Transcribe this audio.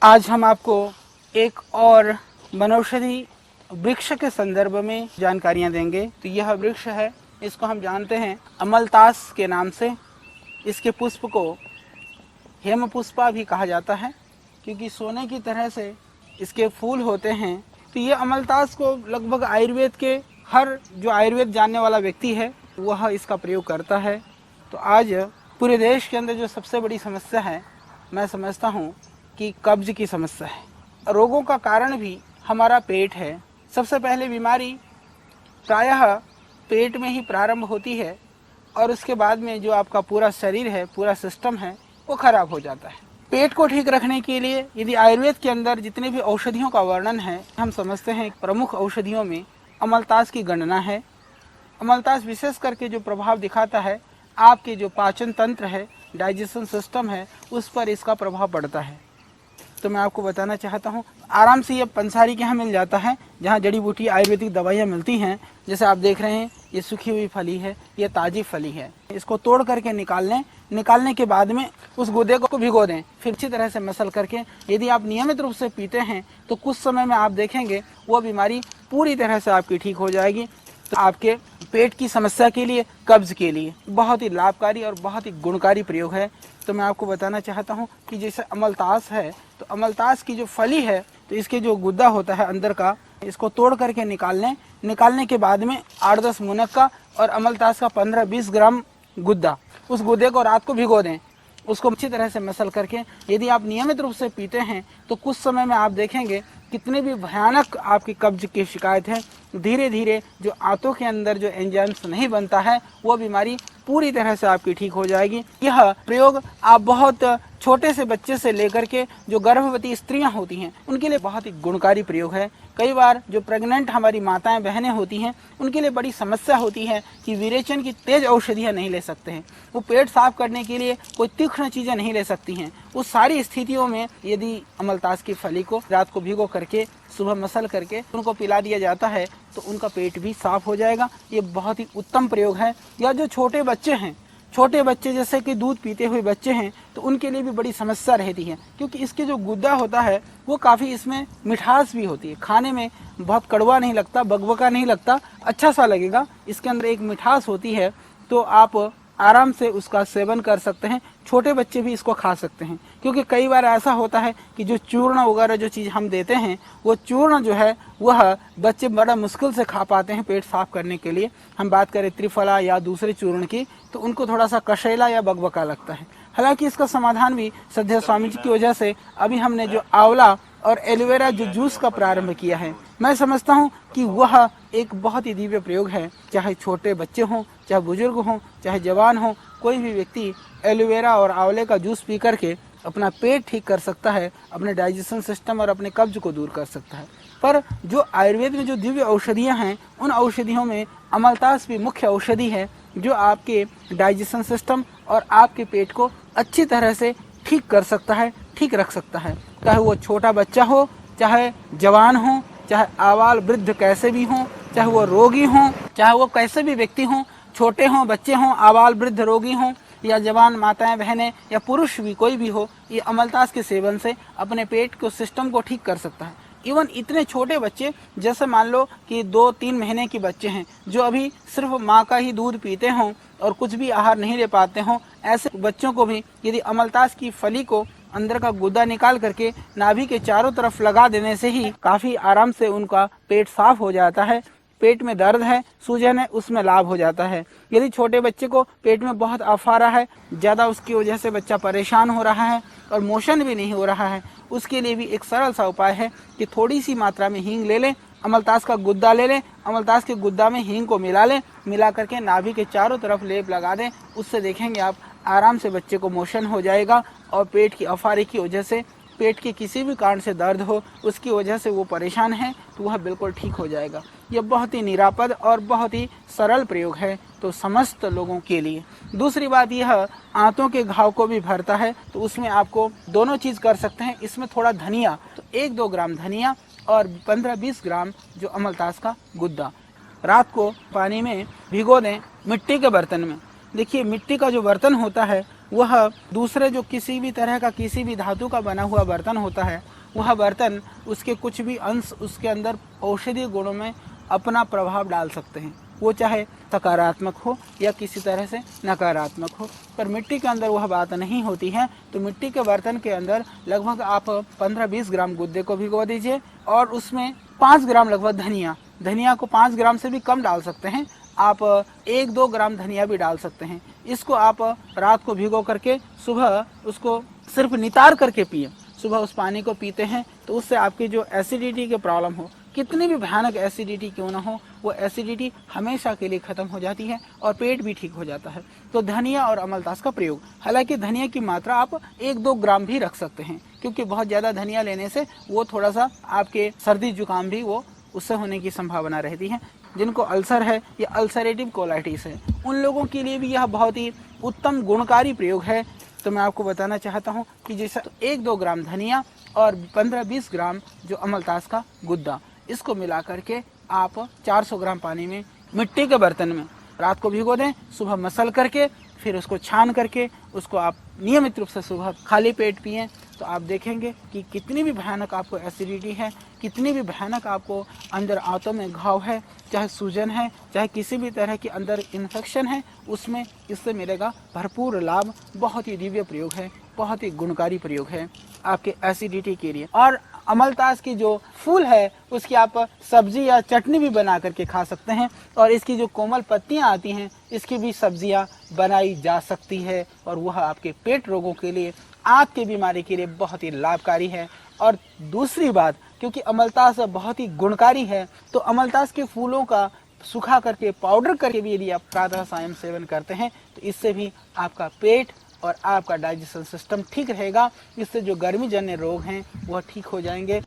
आज हम आपको एक और वनौषधि वृक्ष के संदर्भ में जानकारियां देंगे। तो यह वृक्ष है, इसको हम जानते हैं अमलतास के नाम से। इसके पुष्प को हेमपुष्पा भी कहा जाता है क्योंकि सोने की तरह से इसके फूल होते हैं। तो ये अमलतास को लगभग आयुर्वेद के हर जो आयुर्वेद जानने वाला व्यक्ति है वह इसका प्रयोग करता है। तो आज पूरे देश के अंदर जो सबसे बड़ी समस्या है, मैं समझता हूँ कि कब्ज की समस्या है। रोगों का कारण भी हमारा पेट है। सबसे पहले बीमारी प्रायः पेट में ही प्रारंभ होती है और उसके बाद में जो आपका पूरा शरीर है, पूरा सिस्टम है, वो खराब हो जाता है। पेट को ठीक रखने के लिए यदि आयुर्वेद के अंदर जितने भी औषधियों का वर्णन है, हम समझते हैं प्रमुख औषधियों में अमलतास की गणना है। अमलतास विशेष करके जो प्रभाव दिखाता है, आपके जो पाचन तंत्र है, डाइजेशन सिस्टम है, उस पर इसका प्रभाव पड़ता है। तो मैं आपको बताना चाहता हूँ, आराम से ये पंसारी के यहाँ मिल जाता है, जहाँ जड़ी बूटी आयुर्वेदिक दवाइयाँ मिलती हैं। जैसे आप देख रहे हैं, ये सूखी हुई फली है, ये ताज़ी फली है। इसको तोड़ करके निकाल लें। निकालने के बाद में उस गूदे को भिगो दें, फिर अच्छी तरह से मसल करके यदि आप नियमित रूप से पीते हैं तो कुछ समय में आप देखेंगे वो बीमारी पूरी तरह से आपकी ठीक हो जाएगी। तो आपके पेट की समस्या के लिए, कब्ज के लिए बहुत ही लाभकारी और बहुत ही गुणकारी प्रयोग है। तो मैं आपको बताना चाहता हूँ कि जैसे अमलतास है, तो अमलतास की जो फली है, तो इसके जो गुद्दा होता है अंदर का, इसको तोड़ करके निकाल लें। निकालने के बाद में 8-10 मुनक्का और अमलतास का 15-20 ग्राम गुद्दा, उस गुद्दे को रात को भिगो दें। उसको अच्छी तरह से मसल करके यदि आप नियमित रूप से पीते हैं तो कुछ समय में आप देखेंगे कितने भी भयानक आपकी कब्ज की शिकायत है, धीरे धीरे जो आंतों के अंदर जो एंजाइम्स नहीं बनता है, वो बीमारी पूरी तरह से आपकी ठीक हो जाएगी। यह प्रयोग आप बहुत छोटे से बच्चे से लेकर के जो गर्भवती स्त्रियां होती हैं उनके लिए बहुत ही गुणकारी प्रयोग है। कई बार जो प्रेग्नेंट हमारी माताएं बहनें होती हैं, उनके लिए बड़ी समस्या होती है कि विरेचन की तेज औषधियां नहीं ले सकते हैं, वो पेट साफ करने के लिए कोई तीक्ष्ण चीज़ें नहीं ले सकती हैं। उस सारी स्थितियों में यदि अमलतास की फली को रात को भिगो करके सुबह मसल करके उनको पिला दिया जाता है तो उनका पेट भी साफ हो जाएगा। ये बहुत ही उत्तम प्रयोग है। या जो छोटे बच्चे हैं, छोटे बच्चे जैसे कि दूध पीते हुए बच्चे हैं, तो उनके लिए भी बड़ी समस्या रहती है क्योंकि इसके जो गुद्दा होता है वो काफ़ी इसमें मिठास भी होती है। खाने में बहुत कड़वा नहीं लगता, बकबका नहीं लगता, अच्छा सा लगेगा। इसके अंदर एक मिठास होती है, तो आप आराम से उसका सेवन कर सकते हैं। छोटे बच्चे भी इसको खा सकते हैं क्योंकि कई बार ऐसा होता है कि जो चूर्ण वगैरह जो चीज़ हम देते हैं, वो चूर्ण जो है वह बच्चे बड़ा मुश्किल से खा पाते हैं पेट साफ करने के लिए। हम बात करें त्रिफला या दूसरे चूर्ण की, तो उनको थोड़ा सा कशेला या बकबका लगता है। हालांकि इसका समाधान भी श्रद्धेय स्वामी जी की वजह से अभी हमने जो आंवला और एलोवेरा जो जूस का प्रारंभ किया है, मैं समझता हूँ कि वह एक बहुत ही दिव्य प्रयोग है। चाहे छोटे बच्चे हों, चाहे बुजुर्ग हों, चाहे जवान हों, कोई भी व्यक्ति एलोवेरा और आंवले का जूस पी करके अपना पेट ठीक कर सकता है, अपने डाइजेशन सिस्टम और अपने कब्ज को दूर कर सकता है। पर जो आयुर्वेद में जो दिव्य औषधियाँ हैं, उन औषधियों में अमलतास भी मुख्य औषधि है जो आपके डाइजेशन सिस्टम और आपके पेट को अच्छी तरह से ठीक कर सकता है, ठीक रख सकता है। चाहे वो छोटा बच्चा हो, चाहे जवान हो, चाहे आबाल वृद्ध कैसे भी हों, चाहे वो रोगी हों, चाहे वो कैसे भी व्यक्ति हों, छोटे हों, बच्चे हों, आबाल वृद्ध रोगी हों, या जवान माताएं बहनें या पुरुष भी कोई भी हो, ये अमलतास के सेवन से अपने पेट को सिस्टम को ठीक कर सकता है। इवन इतने छोटे बच्चे, जैसे मान लो कि 2-3 महीने के बच्चे हैं जो अभी सिर्फ माँ का ही दूध पीते हों और कुछ भी आहार नहीं ले पाते हों, ऐसे बच्चों को भी यदि अमलतास की फली को अंदर का गुद्दा निकाल करके नाभि के चारों तरफ लगा देने से ही काफ़ी आराम से उनका पेट साफ हो जाता है। पेट में दर्द है, सूजन है, उसमें लाभ हो जाता है। यदि छोटे बच्चे को पेट में बहुत अफारा है, ज़्यादा उसकी वजह से बच्चा परेशान हो रहा है और मोशन भी नहीं हो रहा है, उसके लिए भी एक सरल सा उपाय है कि थोड़ी सी मात्रा में हींग ले लें, अमलतास का गुद्दा ले लें, अमलतास के गुद्दा में हींग को मिला लें, मिला करके नाभि के चारों तरफ लेप लगा दें। उससे देखेंगे आप आराम से बच्चे को मोशन हो जाएगा और पेट की अफारे की वजह से, पेट के किसी भी कारण से दर्द हो, उसकी वजह से वो परेशान है, तो वह बिल्कुल ठीक हो जाएगा। यह बहुत ही निरापद और बहुत ही सरल प्रयोग है, तो समस्त लोगों के लिए। दूसरी बात यह, आंतों के घाव को भी भरता है, तो उसमें आपको दोनों चीज़ कर सकते हैं। इसमें थोड़ा धनिया, तो 1-2 ग्राम धनिया और 15-20 ग्राम जो अमलतास का गुद्दा रात को पानी में भिगो दें, मिट्टी के बर्तन में। देखिए, मिट्टी का जो बर्तन होता है वह दूसरे जो किसी भी तरह का किसी भी धातु का बना हुआ बर्तन होता है, वह बर्तन उसके कुछ भी अंश उसके अंदर औषधीय गुणों में अपना प्रभाव डाल सकते हैं, वो चाहे सकारात्मक हो या किसी तरह से नकारात्मक हो। पर मिट्टी के अंदर वह बात नहीं होती है। तो मिट्टी के बर्तन के अंदर लगभग आप 15-20 ग्राम गुद्दे को भिगो दीजिए और उसमें 5 ग्राम लगभग धनिया को 5 ग्राम से भी कम डाल सकते हैं आप, 1-2 ग्राम धनिया भी डाल सकते हैं। इसको आप रात को भिगो करके सुबह उसको सिर्फ नितार करके पिए। सुबह उस पानी को पीते हैं तो उससे आपकी जो एसिडिटी की प्रॉब्लम हो, कितनी भी भयानक एसिडिटी क्यों ना हो, वो एसिडिटी हमेशा के लिए खत्म हो जाती है और पेट भी ठीक हो जाता है। तो धनिया और अमलतास का प्रयोग, हालांकि धनिया की मात्रा आप 1-2 ग्राम भी रख सकते हैं, क्योंकि बहुत ज़्यादा धनिया लेने से वो थोड़ा सा आपके सर्दी जुकाम भी वो उससे होने की संभावना रहती है। जिनको अल्सर है या अल्सरेटिव कोलाइटिस है, उन लोगों के लिए भी यह बहुत ही उत्तम गुणकारी प्रयोग है। तो मैं आपको बताना चाहता हूँ कि जैसे 1-2 ग्राम धनिया और 15-20 ग्राम जो अमलतास का गुद्दा, इसको मिला करके आप 400 ग्राम पानी में मिट्टी के बर्तन में रात को भिगो दें, सुबह मसल करके फिर उसको छान करके उसको आप नियमित रूप से सुबह खाली पेट पिएं। तो आप देखेंगे कि कितनी भी भयानक आपको एसिडिटी है, कितनी भी भयानक आपको अंदर आंतों में घाव है, चाहे सूजन है, चाहे किसी भी तरह की अंदर इन्फेक्शन है, उसमें इससे मिलेगा भरपूर लाभ। बहुत ही दिव्य प्रयोग है, बहुत ही गुणकारी प्रयोग है आपके एसिडिटी के लिए। और अमलतास की जो फूल है उसकी आप सब्जी या चटनी भी बना करके खा सकते हैं, और इसकी जो कोमल पत्तियां आती हैं इसकी भी सब्जियां बनाई जा सकती है, और वह आपके पेट रोगों के लिए, आँख की बीमारी के लिए बहुत ही लाभकारी है। और दूसरी बात, क्योंकि अमलतास बहुत ही गुणकारी है, तो अमलतास के फूलों का सुखा करके पाउडर करके भी यदि आप प्रातः सायं सेवन करते हैं तो इससे भी आपका पेट और आपका डाइजेशन सिस्टम ठीक रहेगा। इससे जो गर्मी जन्य रोग हैं वह ठीक हो जाएंगे।